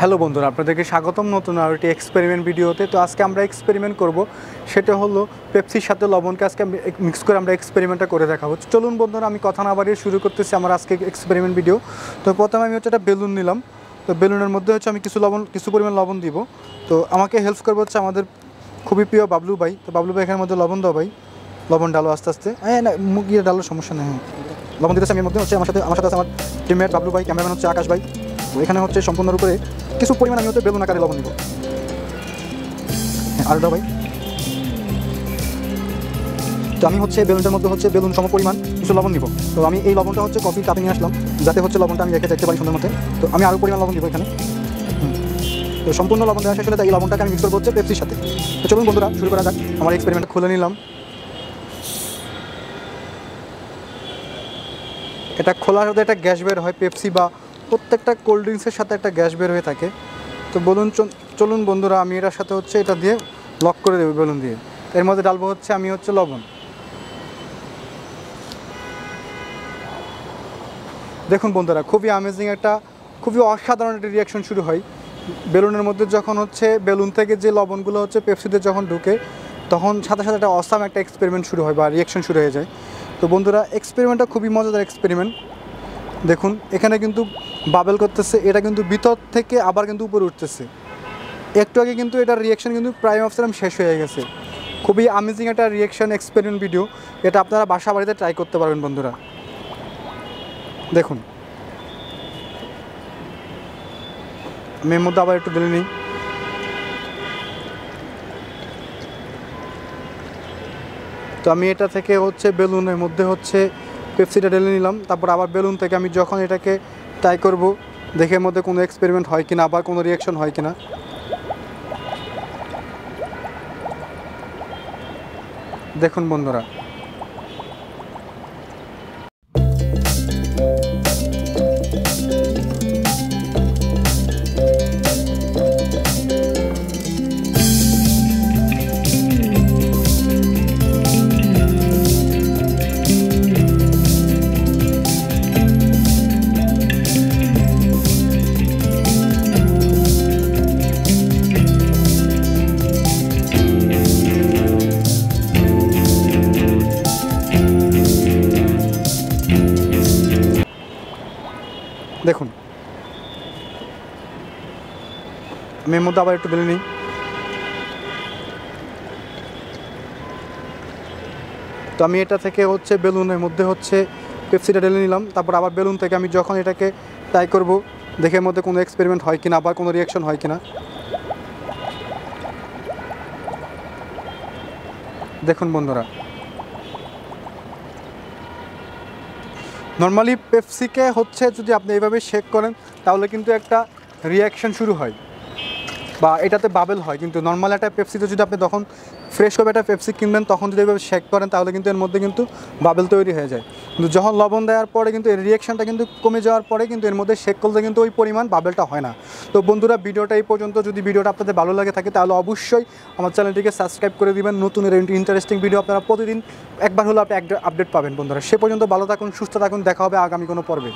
Hello বন্ধুরা, আপনাদেরকে স্বাগতম নতুন আরেকটি এক্সপেরিমেন্ট ভিডিওতে। তো আজকে আমরা এক্সপেরিমেন্ট করব, সেটা হলো পেপসির সাথে লবণকে আজকে মিক্স করে আমরা এক্সপেরিমেন্টটা করে দেখাবো। চলুন বন্ধুরা, আমি কথা না বাড়িয়ে শুরু করতেছি আমার আজকে এক্সপেরিমেন্ট ভিডিও। তো প্রথমে আমি হচ্ছে একটা বেলুন নিলাম। তো বেলুনের মধ্যে হচ্ছে আমি কিছু পরিমাণ লবণ দিব। তো আমাকে হেল্প করবো হচ্ছে আমাদের খুবই প্রিয় বাবলু ভাই। তো বাবলু ভাই এখানের মধ্যে লবণ দাও ভাই, লবণ ডালো আস্তে আস্তে। হ্যাঁ না, মুখ গিয়ে ডালো, সমস্যা নেই। হ্যাঁ, লবণ দিতেছে আমি এর মধ্যে। হচ্ছে আমার সাথে আছে আমার টিমমেট বাবলু ভাই, ক্যামেরাম্যান হচ্ছে আকাশ ভাই। তো এখানে হচ্ছে সম্পূর্ণরূপে কিছু পরিমাণ আমি হচ্ছে বেলুন আকারে লবণ নিব। হ্যাঁ, আরেকটা ভাই। তো আমি হচ্ছে বেলুনটার মধ্যে হচ্ছে বেলুন সম পরিমাণ কিছু লবণ নিব। তো আমি এই লবণটা হচ্ছে কফি কাপে নিয়ে আসলাম, যাতে হচ্ছে লবণটা আমি রেখে দেখতে পারি সুন্দর মতো। তো আমি আরও পরিমাণ লবণ দিব এখানে। তো সম্পূর্ণ লবণ দেওয়া শেষ হলে এই লবণটাকে আমি মিক্স করবো হচ্ছে পেপসির সাথে। তো চলুন বন্ধুরা, শুরু করা যাক। আমার এক্সপেরিমেন্টটা খুলে নিলাম। এটা খোলার সাথে একটা গ্যাস বের হয়, পেপসি বা প্রত্যেকটা কোল্ড ড্রিঙ্কসের সাথে একটা গ্যাস বের হয়ে থাকে। তো চলুন বন্ধুরা, আমি এটার সাথে হচ্ছে এটা দিয়ে লক করে দেবো বেলুন দিয়ে। এর মধ্যে ডালবো হচ্ছে আমি হচ্ছে লবণ। দেখুন বন্ধুরা, খুবই অ্যামেজিং একটা, খুবই অসাধারণ একটা রিয়াকশন শুরু হয় বেলুনের মধ্যে। যখন হচ্ছে বেলুন থেকে যে লবণগুলো হচ্ছে পেপসিতে যখন ঢুকে, তখন সাথে সাথে একটা অসাম একটা এক্সপেরিমেন্ট শুরু হয় বা রিয়াকশন শুরু হয়ে যায়। তো বন্ধুরা, এক্সপেরিমেন্টটা খুবই মজাদার এক্সপেরিমেন্ট। দেখুন এখানে কিন্তু বাবেল করতেছে, এটা কিন্তু ভিতর থেকে আবার কিন্তু উপরে উঠতেছে। একটু আগে কিন্তু এটার রিয়াকশন কিন্তু প্রাইম অফ সেরাম শেষ হয়ে গেছে। খুবই অ্যামেজিং একটা রিয়াকশন এক্সপেরিমেন্ট ভিডিও। এটা আপনারা বাসা বাড়িতে ট্রাই করতে পারবেন বন্ধুরা। দেখুন আমি এর মধ্যে আবার একটু ঢেলে নিই। তো আমি এটা থেকে হচ্ছে বেলুনের মধ্যে হচ্ছে পেপসিটা ঢেলে নিলাম। তারপর আবার বেলুন থেকে আমি যখন এটাকে ট্রাই করব, দেখে এর মধ্যে কোনো এক্সপেরিমেন্ট হয় কিনা, আবার কোনো রিয়াকশন হয় কিনা। দেখুন বন্ধুরা, দেখুন আমি এর মধ্যে আবার একটু ঢেলে নিই। তো আমি এটা থেকে হচ্ছে বেলুনের মধ্যে হচ্ছে পেপসিটা ঢেলে নিলাম। তারপর আবার বেলুন থেকে আমি যখন এটাকে ট্রাই করব, দেখে এর মধ্যে কোনো এক্সপেরিমেন্ট হয় কিনা, আবার কোনো রিয়াকশন হয় কিনা। দেখুন বন্ধুরা, নর্মালি পেপসিকে হচ্ছে যদি আপনি এইভাবে শেক করেন, তাহলে কিন্তু একটা রিয়াকশন শুরু হয় বা এটাতে বাবেল হয়। কিন্তু নর্মাল একটা পেপসিতে যদি আপনি তখন ফ্রেশ হবে একটা পেপসি কিনবেন, তখন যদি এইভাবে শেক করেন, তাহলে কিন্তু এর মধ্যে কিন্তু বাবেল তৈরি হয়ে যায়। কিন্তু যখন লবণ দেওয়ার পরে কিন্তু এর রিয়াকশনটা কিন্তু কমে যাওয়ার পরে কিন্তু এর মধ্যে শেক করলে কিন্তু ওই পরিমাণ বাবেলটা হয় না। তো বন্ধুরা, ভিডিওটা এই পর্যন্ত। যদি ভিডিওটা আপনাদের ভালো লাগে থাকে, তাহলে অবশ্যই আমার চ্যানেলটিকে সাবস্ক্রাইব করে দিবেন। নতুন ইন্টারেস্টিং ভিডিও আপনারা প্রতিদিন একবার হলো আপনি আপডেট পাবেন বন্ধুরা। সে পর্যন্ত ভালো থাকুন, সুস্থ থাকুন, দেখা হবে আগামী কোনো পর্বে।